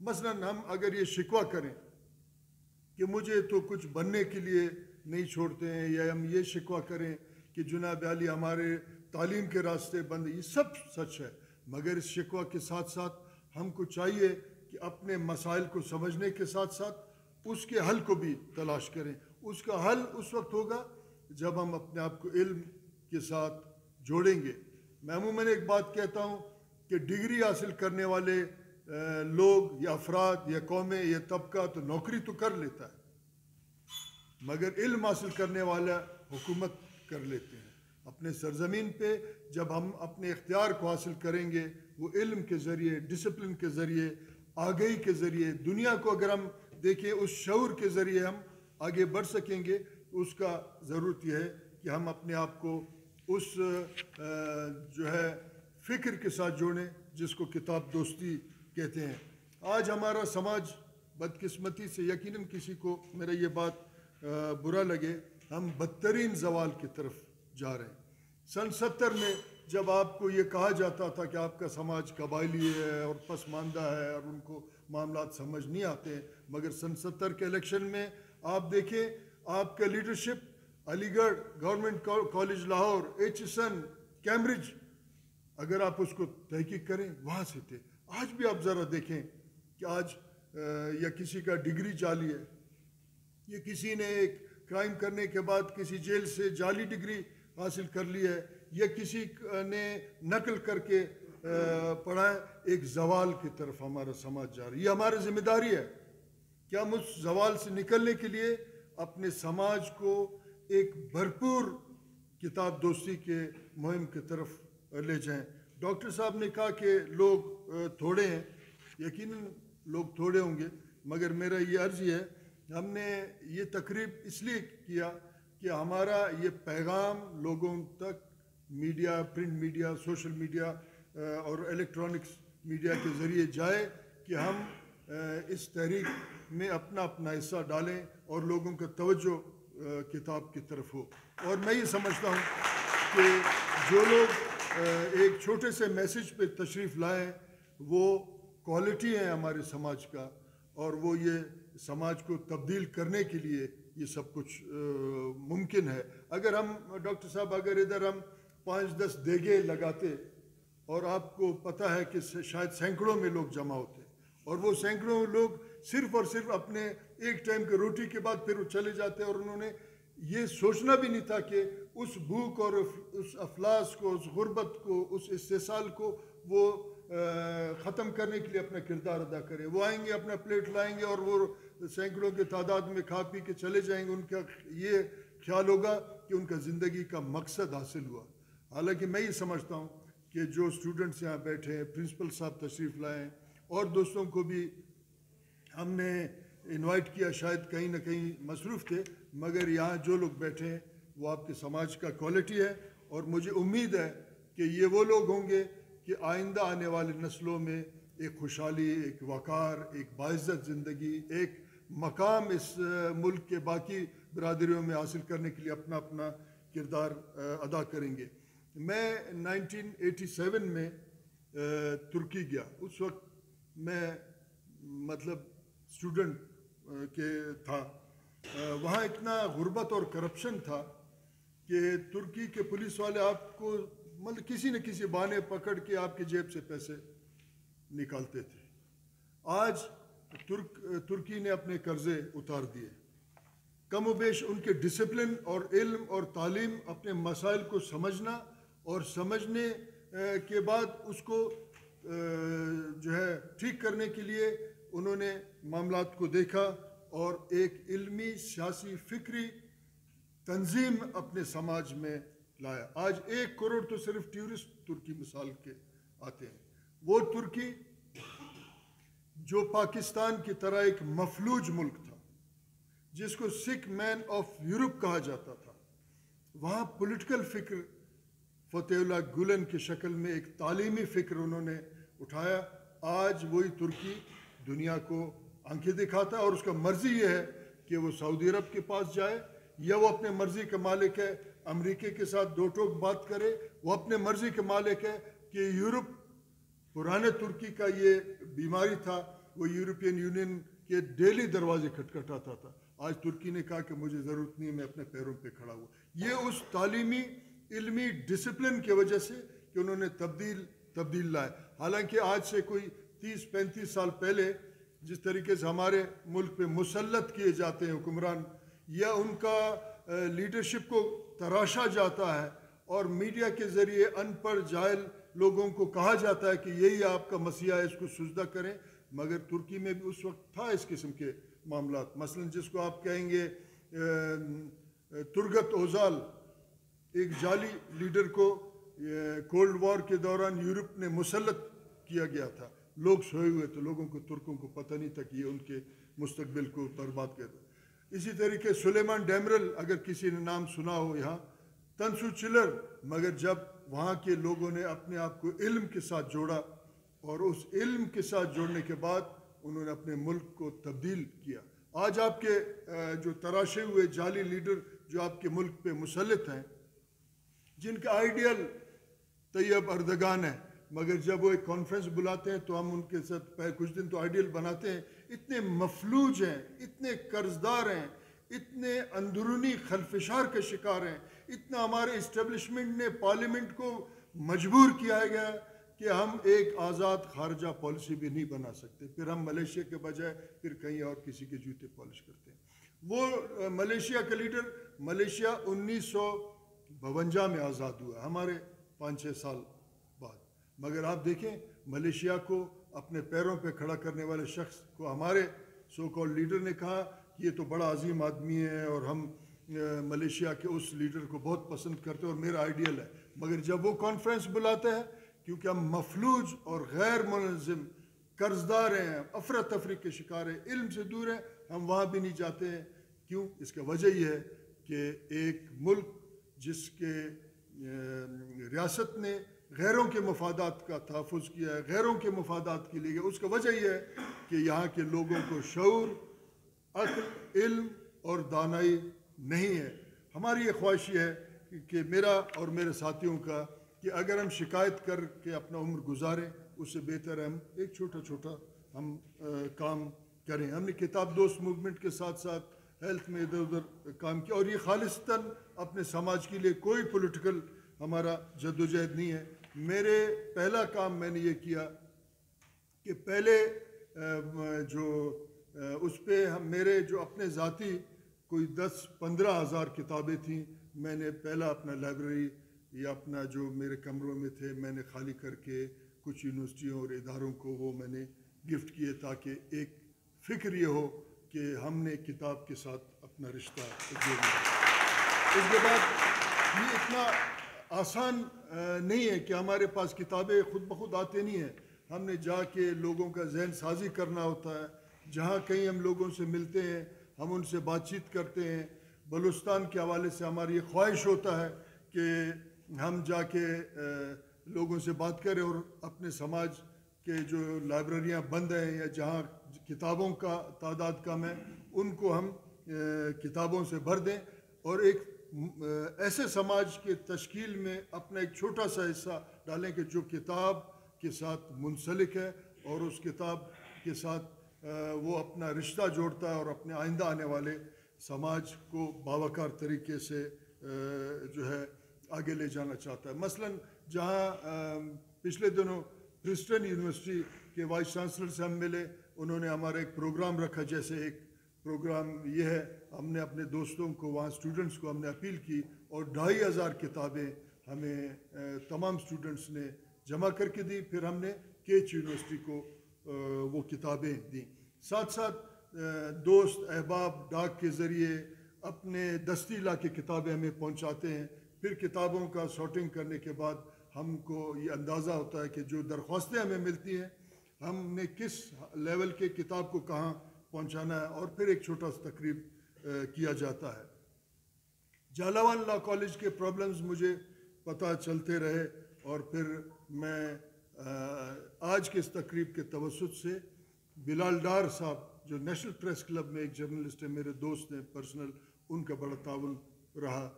مثلاً ہم اگر یہ شکوہ کریں کہ مجھے تو کچھ بننے کے لیے نہیں چھوڑتے ہیں، یا ہم یہ شکوہ کریں کہ جناب علی ہمارے تعلیم کے راستے بند، یہ سب سچ ہے، مگر اس شکوہ کے ساتھ ساتھ ہم کو چاہیے کہ اپنے مسائل کو سمجھنے کے ساتھ ساتھ اس کے حل کو بھی تلاش کریں۔ اس کا حل اس وقت ہوگا جب ہم اپنے آپ کو علم کے ساتھ جوڑیں گے۔ میں عموماً ایک بات کہتا ہوں کہ ڈگری حاصل کرنے والے لوگ یا افراد یا قومیں یا طبقہ تو نوکری تو کر لیتا ہے، مگر علم حاصل کرنے والا حکومت کر لیتے ہیں اپنے سرزمین پہ۔ جب ہم اپنے اختیار کو حاصل کریں گے، وہ علم کے ذریعے، ڈسپلن کے ذریعے، آگہی کے ذریعے، دنیا کو اگر ہم دیکھیں اس شعور کے ذریعے ہم آگے بڑھ سکیں گے۔ اس کا ضرورت یہ ہے کہ ہم اپنے آپ کو اس جو ہے فکر کے ساتھ جوڑیں جس کو کتاب دوستی کہتے ہیں۔ آج ہمارا سماج بدقسمتی سے، یقیناً کسی کو میرا یہ بات برا لگے، ہم بدترین زوال کی طرف جا رہے ہیں۔ سن 70 میں جب آپ کو یہ کہا جاتا تھا کہ آپ کا سماج قبائلی ہے اور پسماندہ ہے اور ان کو معاملات سمجھ نہیں آتے، مگر سن 70 کے الیکشن میں آپ دیکھیں آپ کا leadership Aligarh government college Lahore, H S N, Cambridge, اگر آپ اس کو تحقیق کریں وہاں سے تھے۔ آج بھی آپ ذرا دیکھیں کہ آج یا کسی کا ڈگری جعلی ہے، یا کسی نے ایک کرائم کرنے کے بعد کسی جیل سے جعلی ڈگری حاصل کر لی ہے، یا کسی نے نقل کر کے پڑھا ہے۔ ایک زوال کی طرف ہمارا سماج جا رہا ہے۔ یہ ہماری ذمہ داری ہے کہ ہم اس زوال سے نکلنے کے لیے اپنے سماج کو ایک بھرپور کتاب دوستی کے مہم کی طرف لے جائیں۔ ڈاکٹر صاحب نے کہا کہ لوگ تھوڑے ہیں، یقیناً لوگ تھوڑے ہوں گے، مگر میرا یہ عرض یہ ہے، ہم نے یہ تقریب اس لیے کیا کہ ہمارا یہ پیغام لوگوں تک media, print media, social media اور الیکٹرانکس میڈیا کے ذریعے جائے کہ ہم اس تحریک میں اپنا حصہ ڈالیں اور لوگوں کا توجہ کتاب کی طرف ہو۔ اور میں یہ سمجھتا ہوں کہ جو لوگ ایک چھوٹے سے میسج پہ تشریف لائیں وہ کوالٹی ہیں ہمارے سماج کا، اور وہ یہ سماج کو تبدیل کرنے کے لیے یہ سب کچھ ممکن ہے۔ اگر ہم ڈاکٹر صاحب اگر ادھر ہم 5-10 دیگے لگاتے اور آپ کو پتہ ہے کہ شاید سینکڑوں میں لوگ جمع ہوتے، اور وہ سینکڑوں لوگ صرف اور صرف اپنے ایک ٹائم کی روٹی کے بعد پھر وہ چلے جاتے، اور انہوں نے یہ سوچنا بھی نہیں تھا کہ اس بھوک اور اس افلاس کو، اس غربت کو، اس استحصال کو وہ ختم کرنے کے لیے اپنا کردار ادا کرے۔ وہ آئیں گے، اپنا پلیٹ لائیں گے اور وہ سینکڑوں کے تعداد میں کھا پی کے چلے جائیں گے۔ ان کا یہ خیال ہوگا کہ ان کا زندگی کا مقصد حاصل ہوا۔ حالانکہ میں یہ سمجھتا ہوں کہ جو اسٹوڈنٹس یہاں بیٹھے ہیں، پرنسپل صاحب تشریف لائیں، اور دوستوں کو بھی ہم نے انوائٹ کیا، شاید کہیں نہ کہیں مصروف تھے، مگر یہاں جو لوگ بیٹھے ہیں وہ آپ کے سماج کا کوالٹی ہے، اور مجھے امید ہے کہ یہ وہ لوگ ہوں گے کہ آئندہ آنے والی نسلوں میں ایک خوشحالی، ایک وقار، ایک باعزت زندگی، ایک مقام اس ملک کے باقی برادریوں میں حاصل کرنے کے لیے اپنا کردار ادا کریں گے۔ میں 1987 میں ترکی گیا۔ اس وقت میں مطلب اسٹوڈنٹ کے تھا۔ وہاں اتنا غربت اور کرپشن تھا کہ ترکی کے پولیس والے آپ کو مطلب کسی نہ کسی بہانے پکڑ کے آپ کی جیب سے پیسے نکالتے تھے۔ آج ترکی نے اپنے قرضے اتار دیے، کم و بیش ان کے ڈسپلن اور علم اور تعلیم، اپنے مسائل کو سمجھنا اور سمجھنے کے بعد اس کو جو ہے ٹھیک کرنے کے لیے انہوں نے معاملات کو دیکھا اور ایک علمی، سیاسی، فکری تنظیم اپنے سماج میں لایا۔ آج 1 کروڑ تو صرف ٹورسٹ ترکی مثال کے آتے ہیں۔ وہ ترکی جو پاکستان کی طرح ایک مفلوج ملک تھا، جس کو سکھ مین آف یورپ کہا جاتا تھا، وہاں پولیٹیکل فکر فتح اللہ گلن کی شکل میں ایک تعلیمی فکر انہوں نے اٹھایا۔ آج وہی ترکی دنیا کو آنکھیں دکھاتا ہے، اور اس کا مرضی یہ ہے کہ وہ سعودی عرب کے پاس جائے، یا وہ اپنے مرضی کا مالک ہے امریکہ کے ساتھ دو ٹوک بات کرے، وہ اپنے مرضی کے مالک ہے کہ یورپ، پرانے ترکی کا یہ بیماری تھا وہ یورپین یونین کے ڈیلی دروازے کھٹکھٹاتا تھا. آج ترکی نے کہا کہ مجھے ضرورت نہیں ہے, میں اپنے پیروں پہ کھڑا ہوا. یہ اس تعلیمی علمی ڈسپلن کی وجہ سے کہ انہوں نے تبدیل لائے. حالانکہ آج سے کوئی 30-35 سال پہلے جس طریقے سے ہمارے ملک پہ مسلط کیے جاتے ہیں حکمران, یا ان کا لیڈرشپ کو تراشا جاتا ہے اور میڈیا کے ذریعے ان پڑھ جاہل لوگوں کو کہا جاتا ہے کہ یہی آپ کا مسیح ہے, اس کو سجدہ کریں, مگر ترکی میں بھی اس وقت تھا اس قسم کے معاملات. مثلا جس کو آپ کہیں گے ترگت اوزال, ایک جعلی لیڈر کو کولڈ وار کے دوران یورپ نے مسلط کیا گیا تھا. لوگ سوئے ہوئے تو لوگوں کو, ترکوں کو پتہ نہیں تھا کہ یہ ان کے مستقبل کو برباد کر دے. اسی طریقے سلیمان ڈیمرل, اگر کسی نے نام سنا ہو یہاں, تنسو چلر, مگر جب وہاں کے لوگوں نے اپنے آپ کو علم کے ساتھ جوڑا اور اس علم کے ساتھ جوڑنے کے بعد انہوں نے اپنے ملک کو تبدیل کیا. آج آپ کے جو تراشے ہوئے جعلی لیڈر جو آپ کے ملک پہ مسلط ہیں, جن کا آئیڈیل طیب اردگان ہے, مگر جب وہ ایک کانفرنس بلاتے ہیں تو ہم ان کے ساتھ کچھ دن تو آئیڈیل بناتے ہیں, اتنے مفلوج ہیں, اتنے قرضدار ہیں, اتنے اندرونی خلفشار کے شکار ہیں, اتنا ہمارے اسٹیبلشمنٹ نے پارلیمنٹ کو مجبور کیا گیا کہ ہم ایک آزاد خارجہ پالیسی بھی نہیں بنا سکتے. پھر ہم ملیشیا کے بجائے پھر کہیں اور کسی کے جوتے پالش کرتے ہیں. وہ ملیشیا کا لیڈر, ملیشیا 1952 میں آزاد ہوا, ہمارے 5-6 سال بعد, مگر آپ دیکھیں ملیشیا کو اپنے پیروں پہ کھڑا کرنے والے شخص کو ہمارے سو کال لیڈر نے کہا کہ یہ تو بڑا عظیم آدمی ہے اور ہم ملیشیا کے اس لیڈر کو بہت پسند کرتے ہیں اور میرا آئیڈیل ہے. مگر جب وہ کانفرنس بلاتے ہیں, کیونکہ ہم مفلوج اور غیر منظم قرضدار ہیں, افراتفری کے شکار ہیں, علم سے دور ہیں, ہم وہاں بھی نہیں جاتے ہیں. کیوں؟ اس کا وجہ یہ ہے کہ ایک ملک جس کے ریاست نے غیروں کے مفادات کا تحفظ کیا ہے, غیروں کے مفادات کے لیے, اس کا وجہ یہ ہے کہ یہاں کے لوگوں کو شعور, عقل, علم اور دانائی نہیں ہے. ہماری یہ خواہش یہ ہے کہ میرا اور میرے ساتھیوں کا کہ اگر ہم شکایت کر کے اپنا عمر گزاریں, اس سے بہتر ہے ہم ایک چھوٹا ہم کام کریں. ہم نے کتاب دوست موومنٹ کے ساتھ ساتھ ہیلتھ میں ادھر ادھر کام کیا, اور یہ خالصتاً اپنے سماج کے لیے, کوئی پولیٹیکل ہمارا جدوجہد نہیں ہے. میرے پہلا کام میں نے یہ کیا کہ پہلے جو اس پہ میرے جو اپنے ذاتی کوئی 10-15 ہزار کتابیں تھیں, میں نے پہلا اپنا لائبریری یا اپنا جو میرے کمروں میں تھے میں نے خالی کر کے کچھ یونیورسٹیوں اور اداروں کو وہ میں نے گفٹ کیے, تاکہ ایک فکر یہ ہو کہ ہم نے کتاب کے ساتھ اپنا رشتہ جوڑا. اس کے بعد یہ اتنا آسان نہیں ہے کہ ہمارے پاس کتابیں خود بخود آتے نہیں ہیں, ہم نے جا کے لوگوں کا ذہن سازی کرنا ہوتا ہے. جہاں کہیں ہم لوگوں سے ملتے ہیں, ہم ان سے بات چیت کرتے ہیں. بلوچستان کے حوالے سے ہماری یہ خواہش ہوتا ہے کہ ہم جا کے لوگوں سے بات کریں اور اپنے سماج کے جو لائبریریاں بند ہیں یا جہاں کتابوں کا تعداد کم ہے, ان کو ہم کتابوں سے بھر دیں اور ایک ایسے سماج کے تشکیل میں اپنا ایک چھوٹا سا حصہ ڈالیں کہ جو کتاب کے ساتھ منسلک ہے اور اس کتاب کے ساتھ وہ اپنا رشتہ جوڑتا ہے اور اپنے آئندہ آنے والے سماج کو باوقار طریقے سے جو ہے آگے لے جانا چاہتا ہے. مثلاً جہاں پچھلے دنوں پرنسٹن یونیورسٹی کے وائس چانسلر سے ہم ملے, انہوں نے ہمارا ایک پروگرام رکھا. جیسے ایک پروگرام یہ ہے, ہم نے اپنے دوستوں کو, وہاں اسٹوڈنٹس کو ہم نے اپیل کی اور 2500 کتابیں ہمیں تمام اسٹوڈنٹس نے جمع کر کے دی. پھر ہم نے کیچ یونیورسٹی کو وہ کتابیں دیں. ساتھ ساتھ دوست احباب ڈاک کے ذریعے اپنے دستی لا کے کتابیں ہمیں پہنچاتے ہیں. پھر کتابوں کا سارٹنگ کرنے کے بعد ہم کو یہ اندازہ ہوتا ہے کہ جو درخواستیں ہمیں ملتی ہیں ہم نے کس لیول کے کتاب کو کہاں پہنچانا ہے, اور پھر ایک چھوٹا سا تقریب کیا جاتا ہے. جالاوان لا کالج کے پرابلمز مجھے پتہ چلتے رہے, اور پھر میں آج کے اس تقریب کے توسط سے بلال ڈار صاحب جو نیشنل پریس کلب میں ایک جرنلسٹ ہے, میرے دوست ہیں پرسنل, ان کا بڑا تعاون رہا.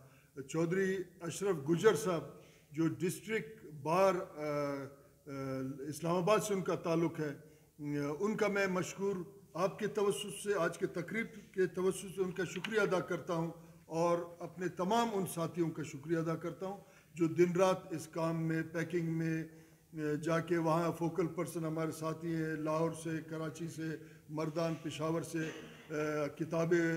چودھری اشرف گجر صاحب جو ڈسٹرکٹ بار اسلام آباد سے ان کا تعلق ہے, ان کا میں مشکور آپ کے توسط سے، آج کے تقریب کے توسط سے ان کا شکریہ ادا کرتا ہوں، اور اپنے تمام ان ساتھیوں کا شکریہ ادا کرتا ہوں جو دن رات اس کام میں، پیکنگ میں جا کے وہاں فوکل پرسن ہمارے ساتھی ہیں لاہور سے، کراچی سے، مردان، پشاور سے کتابیں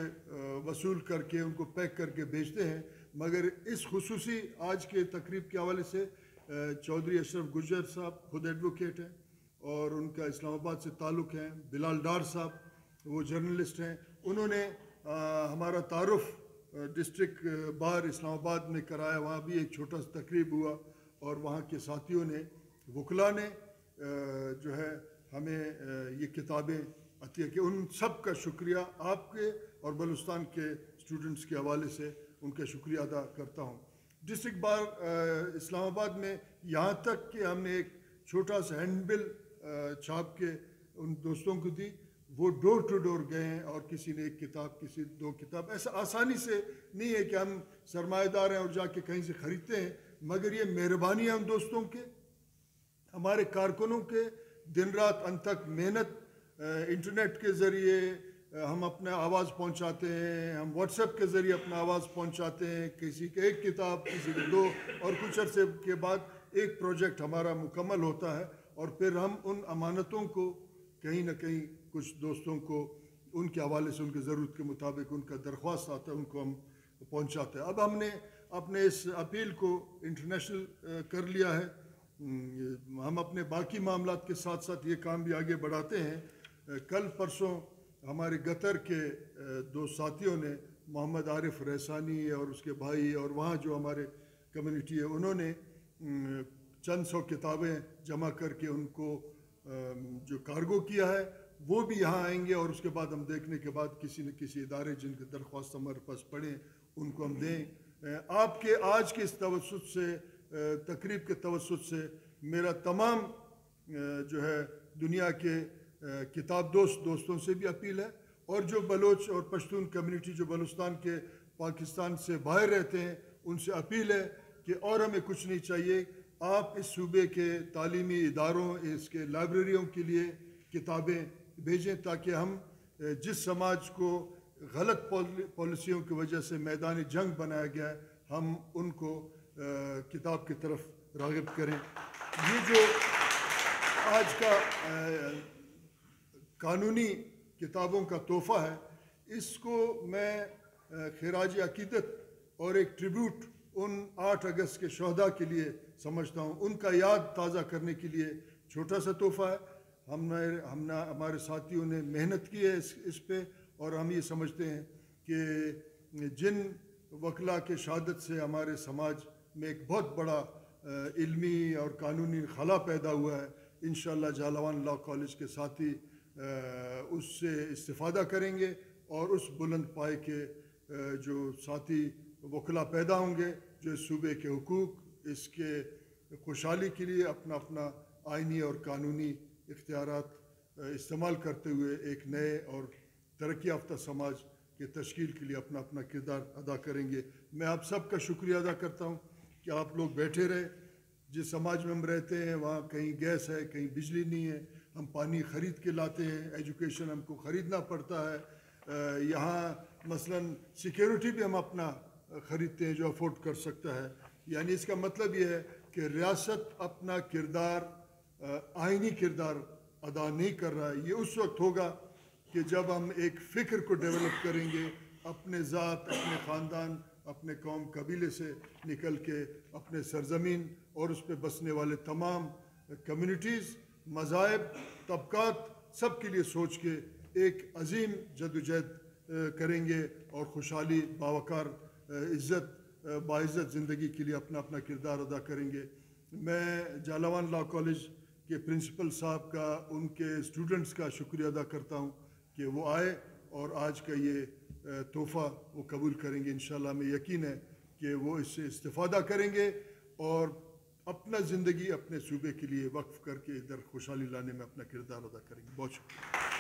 وصول کر کے ان کو پیک کر کے بھیجتے ہیں۔ مگر اس خصوصی آج کے تقریب کے حوالے سے چودھری اشرف گجر صاحب خود ایڈوکیٹ ہیں اور ان کا اسلام آباد سے تعلق ہے، بلال ڈار صاحب وہ جرنلسٹ ہیں، انہوں نے ہمارا تعارف ڈسٹرکٹ بار اسلام آباد میں کرایا، وہاں بھی ایک چھوٹا سا تقریب ہوا، اور وہاں کے ساتھیوں نے، وکلاء نے جو ہے ہمیں یہ کتابیں عطیہ کی۔ ان سب کا شکریہ آپ کے اور بلوچستان کے اسٹوڈنٹس کے حوالے سے ان کا شکریہ ادا کرتا ہوں۔ ڈسٹرکٹ بار اسلام آباد میں یہاں تک کہ ہم نے ایک چھوٹا سا ہینڈ بل چھاپ کے ان دوستوں کو دی، وہ ڈور ٹو ڈور گئے ہیں، اور کسی نے ایک کتاب، کسی 2 کتاب، ایسا آسانی سے نہیں ہے کہ ہم سرمایہ دار ہیں اور جا کے کہیں سے خریدتے ہیں، مگر یہ مہربانی ہے ان دوستوں کے، ہمارے کارکنوں کے، دن رات انتھک محنت، انٹرنیٹ کے ذریعے ہم اپنا آواز پہنچاتے ہیں، ہم واٹس ایپ کے ذریعے اپنا آواز پہنچاتے ہیں، کسی کے 1 کتاب، کسی کے 2، اور کچھ عرصے کے بعد ایک پروجیکٹ ہمارا مکمل ہوتا ہے، اور پھر ہم ان امانتوں کو کہیں نہ کہیں کچھ دوستوں کو ان کے حوالے سے ان کی ضرورت کے مطابق ان کا درخواست آتا ہے، ان کو ہم پہنچاتے ہیں۔ اب ہم نے اپنے اس اپیل کو انٹرنیشنل کر لیا ہے، ہم اپنے باقی معاملات کے ساتھ ساتھ یہ کام بھی آگے بڑھاتے ہیں۔ کل پرسوں ہمارے گتر کے 2 ساتھیوں نے، محمد عارف ریسانی اور اس کے بھائی، اور وہاں جو ہمارے کمیونٹی ہے، انہوں نے چند 100 کتابیں جمع کر کے ان کو جو کارگو کیا ہے، وہ بھی یہاں آئیں گے، اور اس کے بعد ہم دیکھنے کے بعد کسی نہ کسی ادارے جن کے درخواست ہمارے پاس پڑیں ان کو ہم دیں۔ آپ کے آج کے اس توسط سے، تقریب کے توسط سے، میرا تمام جو ہے دنیا کے کتاب دوستوں سے بھی اپیل ہے، اور جو بلوچ اور پشتون کمیونٹی جو بلوچستان کے، پاکستان سے باہر رہتے ہیں، ان سے اپیل ہے کہ اور ہمیں کچھ نہیں چاہیے، آپ اس صوبے کے تعلیمی اداروں، اس کے لائبریریوں کے لیے کتابیں بھیجیں، تاکہ ہم جس سماج کو غلط پالیسیوں کی وجہ سے میدان جنگ بنایا گیا ہے، ہم ان کو کتاب کی طرف راغب کریں۔ یہ جو آج کا قانونی کتابوں کا تحفہ ہے، اس کو میں خراج عقیدت اور ایک ٹریبیوٹ ان 8 اگست کے شہداء کے لیے سمجھتا ہوں، ان کا یاد تازہ کرنے کے لیے چھوٹا سا تحفہ ہے۔ ہمارے ساتھیوں نے محنت کی ہے اس پہ، اور ہم یہ سمجھتے ہیں کہ جن وکلاء کے شہادت سے ہمارے سماج میں ایک بہت بڑا علمی اور قانونی خلا پیدا ہوا ہے، انشاءاللہ جالاوان لاء کالج کے ساتھی اس سے استفادہ کریں گے، اور اس بلند پائے کے جو ساتھی وکلاء پیدا ہوں گے جو اس صوبے کے حقوق، اس کے خوشحالی کے لیے اپنا اپنا آئینی اور قانونی اختیارات استعمال کرتے ہوئے ایک نئے اور ترقی یافتہ سماج کے تشکیل کے لیے اپنا اپنا کردار ادا کریں گے۔ میں آپ سب کا شکریہ ادا کرتا ہوں کہ آپ لوگ بیٹھے رہے۔ جس سماج میں ہم رہتے ہیں وہاں کہیں گیس ہے، کہیں بجلی نہیں ہے، ہم پانی خرید کے لاتے ہیں، ایجوکیشن ہم کو خریدنا پڑتا ہے، یہاں مثلاً سیکیورٹی بھی ہم اپنا خریدتے ہیں جو افورڈ کر سکتا ہے۔ یعنی اس کا مطلب یہ ہے کہ ریاست اپنا کردار، آئینی کردار ادا نہیں کر رہا ہے۔ یہ اس وقت ہوگا کہ جب ہم ایک فکر کو ڈیولپ کریں گے، اپنے ذات، اپنے خاندان، اپنے قوم قبیلے سے نکل کے اپنے سرزمین اور اس پہ بسنے والے تمام کمیونٹیز، مذاہب، طبقات، سب کے لیے سوچ کے ایک عظیم جدوجہد کریں گے، اور خوشحالی، باوقار، عزت، باعزت زندگی کے لیے اپنا اپنا کردار ادا کریں گے۔ میں جالاوان لاء کالج کے پرنسپل صاحب کا، ان کے اسٹوڈنٹس کا شکریہ ادا کرتا ہوں کہ وہ آئے اور آج کا یہ تحفہ وہ قبول کریں گے۔ انشاءاللہ ہمیں یقین ہے کہ وہ اس سے استفادہ کریں گے اور اپنا زندگی اپنے صوبے کے لیے وقف کر کے ادھر خوشحالی لانے میں اپنا کردار ادا کریں گے۔ بہت شکریہ۔